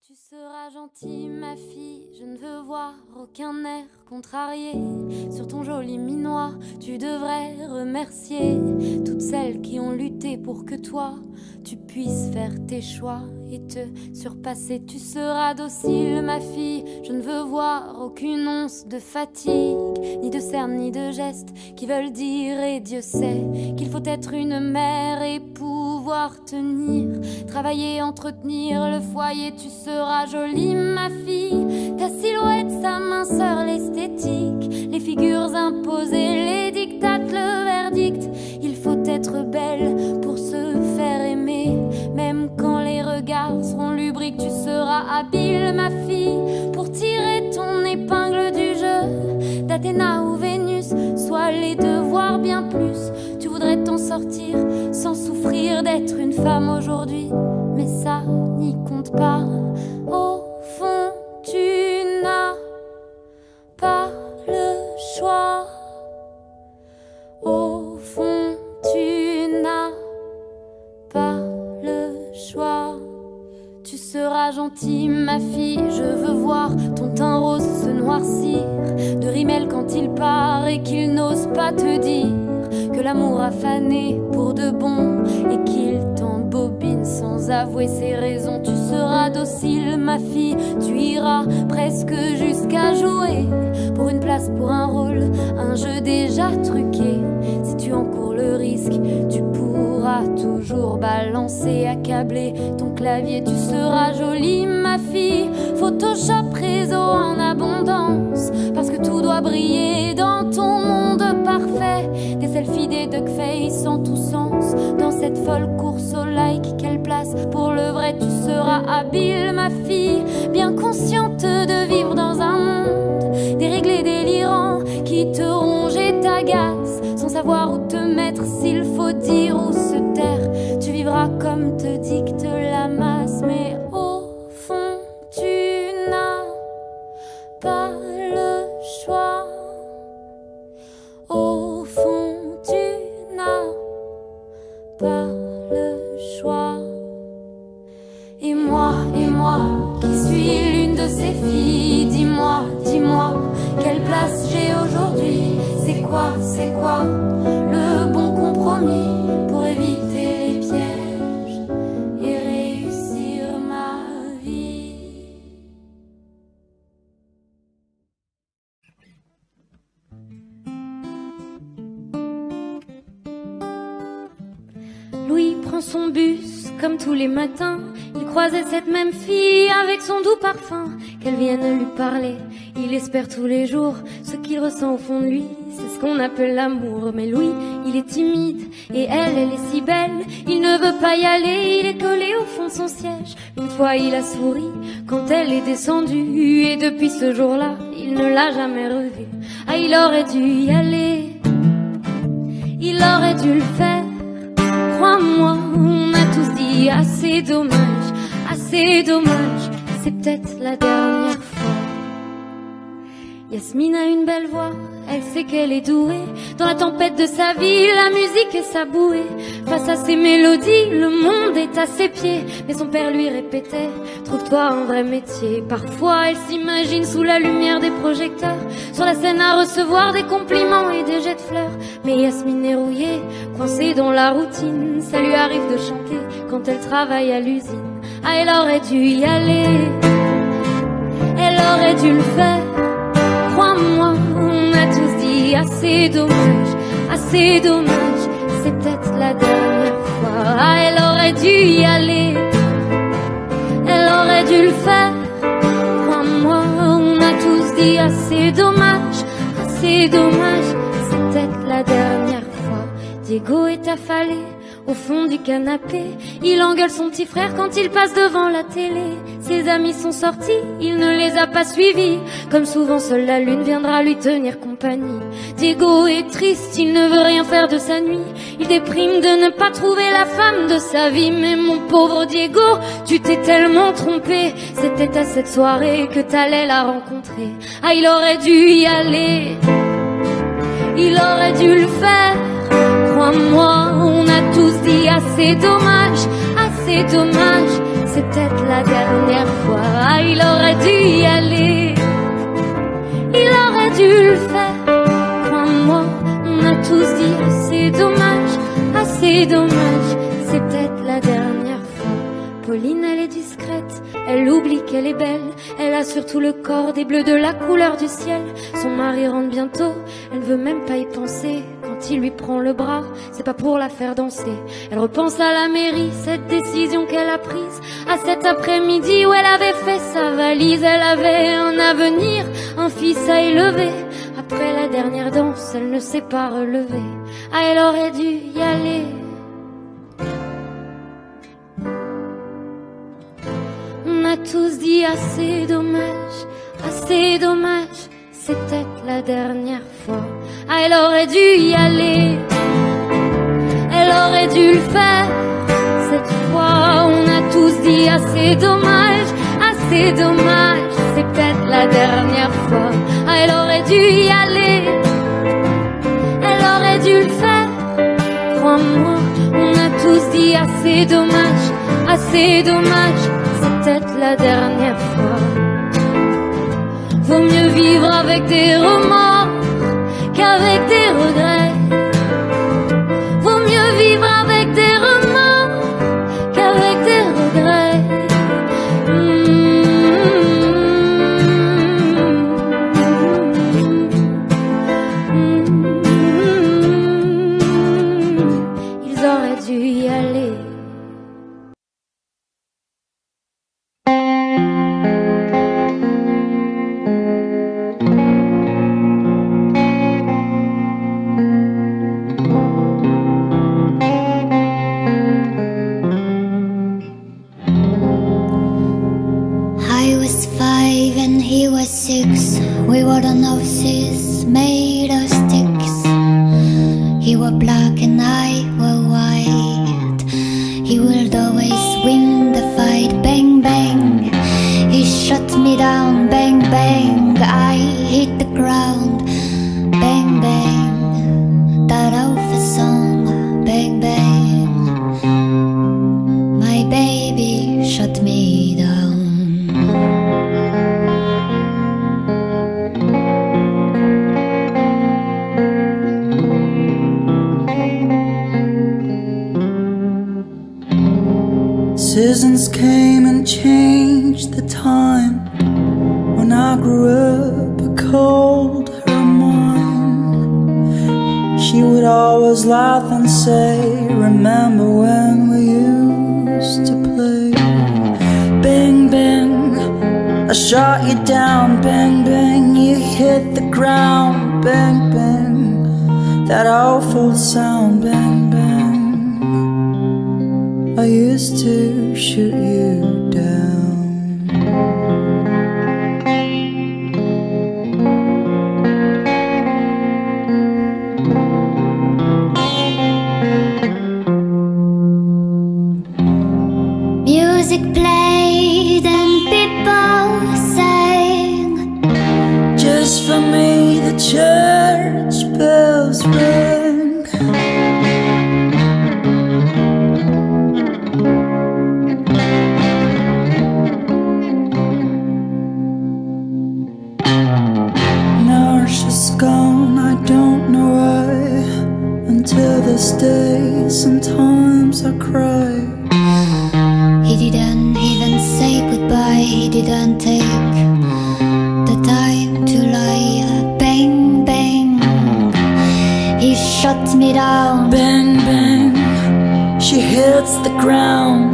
Tu seras gentille, ma fille, je ne veux voir aucun air contrarié. Sur ton joli minois, tu devrais remercier toutes celles qui ont lutté pour que toi, tu puisses faire tes choix et te surpasser. Tu seras docile, ma fille, je ne veux voir aucune once de fatigue, ni de cernes, ni de gestes qui veulent dire, et Dieu sait qu'il faut être une mère et pouvoir tenir, travailler, entretenir le foyer. Tu seras jolie, ma fille, ta silhouette, sa minceur, l'esthétique, les figures imposées, les dictates, le verdict. Il faut être belle pour se faire aimer, même quand les regards seront lubriques. Tu seras habile, ma fille, pour tirer ton épingle du jeu, d'Athéna ou Vénus, soit les deux, voire bien plus. Tu voudrais t'en sortir sans souffrir d'être une femme aujourd'hui, mais ça n'y compte pas. Au fond, tu n'as pas le choix. Au fond, tu n'as pas le choix. Tu seras gentille, ma fille, je veux voir ton teint rose se noircir de rimel quand il part et qu'il n'ose pas te dire que l'amour a fané pour de bon et qu'il t'embobine sans avouer ses raisons. Tu seras docile, ma fille, tu iras presque jusqu'à jouer pour une place, pour un rôle, un jeu déjà truqué. Si tu encours le risque, tu pourras toujours balancer, accabler ton clavier. Tu seras jolie, ma fille, Photoshop, réseau en abondance, parce que tout doit briller dans ton monde parfait. Des selfies, des duckface en tous sens, dans cette folle course au like. Quelle place pour le vrai? Tu seras habile, ma fille, bien consciente de vivre dans un monde déréglé, délirant, qui te ronge et t'agace, sans savoir où te mettre, s'il faut dire ou se taire. Tu vivras comme te dicte la masse, mais au fond tu n'as pas le choix. Au fond tu n'as pas le choix. Et moi, qui suis l'une de ces filles, dis-moi, dis-moi, quelle place j'ai aujourd'hui? C'est quoi le bon compromis pour éviter les pièges et réussir ma vie? Louis prend son bus comme tous les matins. Il croisait cette même fille avec son doux parfum, qu'elle vienne lui parler. Il espère tous les jours ce qu'il ressent au fond de lui. C'est ce qu'on appelle l'amour. Mais Louis, il est timide et elle est si belle. Il ne veut pas y aller, il est collé au fond de son siège. Une fois il a souri quand elle est descendue, et depuis ce jour-là, il ne l'a jamais revue. Ah, il aurait dû y aller, il aurait dû le faire. Crois-moi, on a tous dit assez dommage, c'est peut-être la dernière fois. Yasmine a une belle voix, elle sait qu'elle est douée. Dans la tempête de sa vie, la musique est sa bouée. Face à ses mélodies, le monde est à ses pieds. Mais son père lui répétait, trouve-toi un vrai métier. Parfois elle s'imagine sous la lumière des projecteurs, sur la scène à recevoir des compliments et des jets de fleurs. Mais Yasmine est rouillée, coincée dans la routine. Ça lui arrive de chanter quand elle travaille à l'usine. Ah, elle aurait dû y aller, elle aurait dû le faire. Crois-moi, on a tous dit assez dommage, c'est peut-être la dernière fois. Ah, elle aurait dû y aller, elle aurait dû le faire. Crois-moi, on a tous dit assez dommage, c'est peut-être la dernière fois. Diego est affalé au fond du canapé, il engueule son petit frère quand il passe devant la télé. Ses amis sont sortis, il ne les a pas suivis. Comme souvent, seule la lune viendra lui tenir compagnie. Diego est triste, il ne veut rien faire de sa nuit. Il déprime de ne pas trouver la femme de sa vie. Mais mon pauvre Diego, tu t'es tellement trompé. C'était à cette soirée que t'allais la rencontrer. Ah, il aurait dû y aller, il aurait dû le faire. Crois-moi, on a tous dit assez dommage, c'est peut-être la dernière fois. Ah, il aurait dû y aller, il aurait dû le faire. Crois-moi, on a tous dit assez dommage, c'est peut-être la dernière fois. Pauline, elle est discrète, elle oublie qu'elle est belle. Elle a surtout le corps des bleus de la couleur du ciel. Son mari rentre bientôt, elle ne veut même pas y penser. Quand il lui prend le bras, c'est pas pour la faire danser. Elle repense à la mairie, cette décision qu'elle a prise, à cet après-midi où elle avait fait sa valise. Elle avait un avenir, un fils à élever. Après la dernière danse, elle ne s'est pas relevée. Ah, elle aurait dû y aller. On a tous dit assez dommage, c'est peut-être la dernière fois. Ah, elle aurait dû y aller, elle aurait dû le faire. Cette fois, on a tous dit assez dommage, c'est peut-être la dernière fois. Ah, elle aurait dû y aller, elle aurait dû le faire. Crois-moi, on a tous dit assez dommage, c'est peut-être la dernière fois. Vaut mieux vivre avec des remords qu'avec des regrets. Vaut mieux vivre avec des remords qu'avec des regrets. Ils auraient dû y aller. We were the noses made of sticks. He were black and I were white. He would always win the fight. Bang, bang, he shut me down. Bang, bang, I hit the ground. Bang, bang, that awful song. Bang, bang, my baby shut me down. Seasons came and changed the time when I grew up, a cold her mind. She would always laugh and say, remember when we used to play. Bang, bang, I shot you down. Bang, bang, you hit the ground. Bang, bang, that awful sound. Bang, bang, I used to shoot you down. Music played and people sang. Just for me the church bells rang. Gone, I don't know why. Until this day, sometimes I cry. He didn't even say goodbye. He didn't take the time to lie. Bang, bang, he shut me down. Bang, bang, she hits the ground.